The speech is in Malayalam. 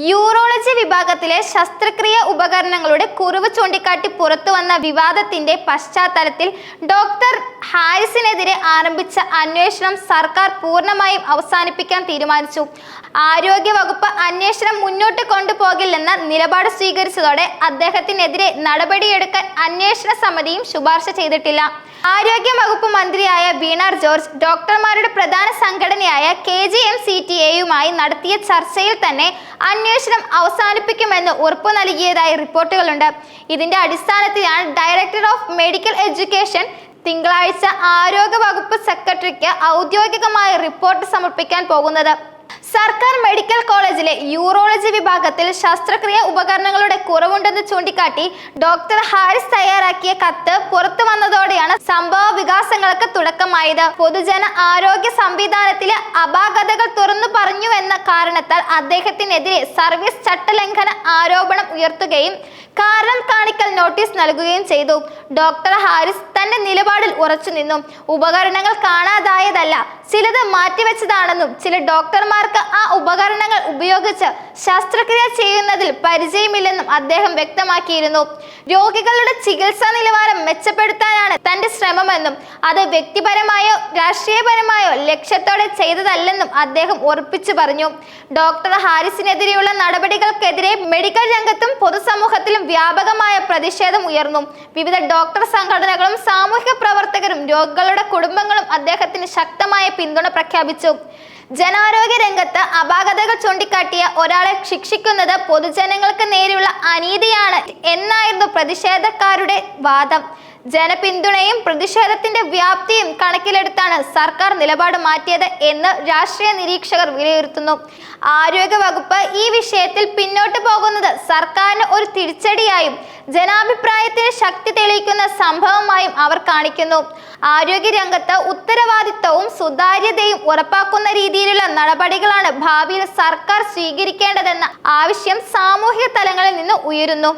യൂറോളജി വിഭാഗത്തിലെ ശസ്ത്രക്രിയ ഉപകരണങ്ങളുടെ കുറവ് ചൂണ്ടിക്കാട്ടി പുറത്തുവന്ന വിവാദത്തിന്റെ പശ്ചാത്തലത്തിൽ ഡോക്ടർ ഹാരിസിനെതിരെ ആരംഭിച്ച അന്വേഷണം സർക്കാർ പൂർണ്ണമായും അവസാനിപ്പിക്കാൻ തീരുമാനിച്ചു. ആരോഗ്യവകുപ്പ് അന്വേഷണം മുന്നോട്ട് കൊണ്ടുപോകില്ലെന്ന നിലപാട് സ്വീകരിച്ചതോടെ അദ്ദേഹത്തിനെതിരെ നടപടിയെടുക്കാൻ അന്വേഷണ സമിതിയും ശുപാർശ ചെയ്തിട്ടില്ല. ആരോഗ്യ വകുപ്പ് മന്ത്രിയായ വീണ ജോർജ് ഡോക്ടർമാരുടെ പ്രധാന സംഘടനയായ KGM-CTA-യുമായി നടത്തിയ ചർച്ചയിൽ തന്നെ അന്വേഷണം അവസാനിപ്പിക്കുമെന്ന് ഉറപ്പു നൽകിയതായി റിപ്പോർട്ടുകളുണ്ട്. ഇതിന്റെ അടിസ്ഥാനത്തിലാണ് ഡയറക്ടർ ഓഫ് മെഡിക്കൽ എഡ്യൂക്കേഷൻ തിങ്കളാഴ്ച ആരോഗ്യ വകുപ്പ് സെക്രട്ടറിക്ക് ഔദ്യോഗികമായ റിപ്പോർട്ട് സമർപ്പിക്കാൻ പോകുന്നത്. സർക്കാർ മെഡിക്കൽ കോളേജിലെ യൂറോളജി വിഭാഗത്തിൽ ശസ്ത്രക്രിയ ഉപകരണങ്ങളുടെ കുറവുണ്ടെന്ന് ചൂണ്ടിക്കാട്ടി ഡോക്ടർ ഹാരിസ് തയ്യാറാക്കിയ കത്ത് പുറത്തു വന്നതോടെയാണ് സംഭവ വികാസങ്ങൾക്ക് തുടക്കമായത്. പൊതുജന ആരോഗ്യ സംവിധാനത്തിലെ അപാകതകൾ തുറന്നു പറഞ്ഞുവെന്ന കാരണത്താൽ അദ്ദേഹത്തിനെതിരെ സർവീസ് ചട്ടലംഘന ആരോപണം ഉയർത്തുകയും കാരണം കാണിക്കൽ നോട്ടീസ് നൽകുകയും ചെയ്തു. ഡോക്ടർ ഹാരിസ് തന്റെ നിലപാടിൽ ഉറച്ചു നിന്നു. ഉപകരണങ്ങൾ കാണാതായതല്ല, ചിലത് മാറ്റിവെച്ചതാണെന്നും ചില ഡോക്ടർമാർക്ക് ആ ഉപകരണങ്ങൾ ഉപയോഗിച്ച് ശസ്ത്രക്രിയ ചെയ്യുന്നതിൽ പരിചയമില്ലെന്നും അദ്ദേഹം വ്യക്തമാക്കിയിരുന്നു. രോഗികളുടെ ചികിത്സാ നിലവാരം മെച്ചപ്പെടുത്താനാണ് തന്റെ ശ്രമമെന്നും അത് വ്യക്തിപരമായോ രാഷ്ട്രീയപരമായോ ലക്ഷ്യത്തോടെ ചെയ്തതല്ലെന്നും അദ്ദേഹം ഉറപ്പിച്ചു പറഞ്ഞു. ഡോക്ടർ ഹാരിസിനെതിരെയുള്ള നടപടികൾക്കെതിരെ മെഡിക്കൽ രംഗത്തും പൊതുസമൂഹത്തിലും വ്യാപകമായ പ്രതിഷേധം ഉയർന്നു. വിവിധ ഡോക്ടർ സംഘടനകളും സാമൂഹ്യ പ്രവർത്തകരും രോഗികളുടെ കുടുംബങ്ങളും അദ്ദേഹത്തിന് ശക്തമായ പിന്തുണ പ്രഖ്യാപിച്ചു. ജനാരോഗ്യ രംഗത്ത് അപാകതകൾ ചൂണ്ടിക്കാട്ടിയ ഒരാളെ ശിക്ഷിക്കുന്നത് പൊതുജനങ്ങൾക്ക് നേരെയുള്ള അനീതിയാണ് എന്നായിരുന്നു പ്രതിഷേധക്കാരുടെ വാദം. ജനപിന്തുണയും പ്രതിഷേധത്തിന്റെ വ്യാപ്തിയും കണക്കിലെടുത്താണ് സർക്കാർ നിലപാട് മാറ്റിയത് എന്ന് രാഷ്ട്രീയ നിരീക്ഷകർ വിലയിരുത്തുന്നു. ആരോഗ്യ വകുപ്പ് ഈ വിഷയത്തിൽ പിന്നോട്ട് പോകുന്നത് സർക്കാരിന് ഒരു തിരിച്ചടിയായും ജനാഭിപ്രായത്തിന് ശക്തി തെളിയിക്കുന്ന സംഭവമായും അവർ കാണിക്കുന്നു. ആരോഗ്യ രംഗത്ത് ഉത്തരവാദിത്തവും സുതാര്യതയും ഉറപ്പാക്കുന്ന രീതിയിലുള്ള നടപടികളാണ് ഭാവിയിൽ സർക്കാർ സ്വീകരിക്കേണ്ടതെന്ന ആവശ്യം സാമൂഹിക തലങ്ങളിൽ നിന്ന് ഉയരുന്നു.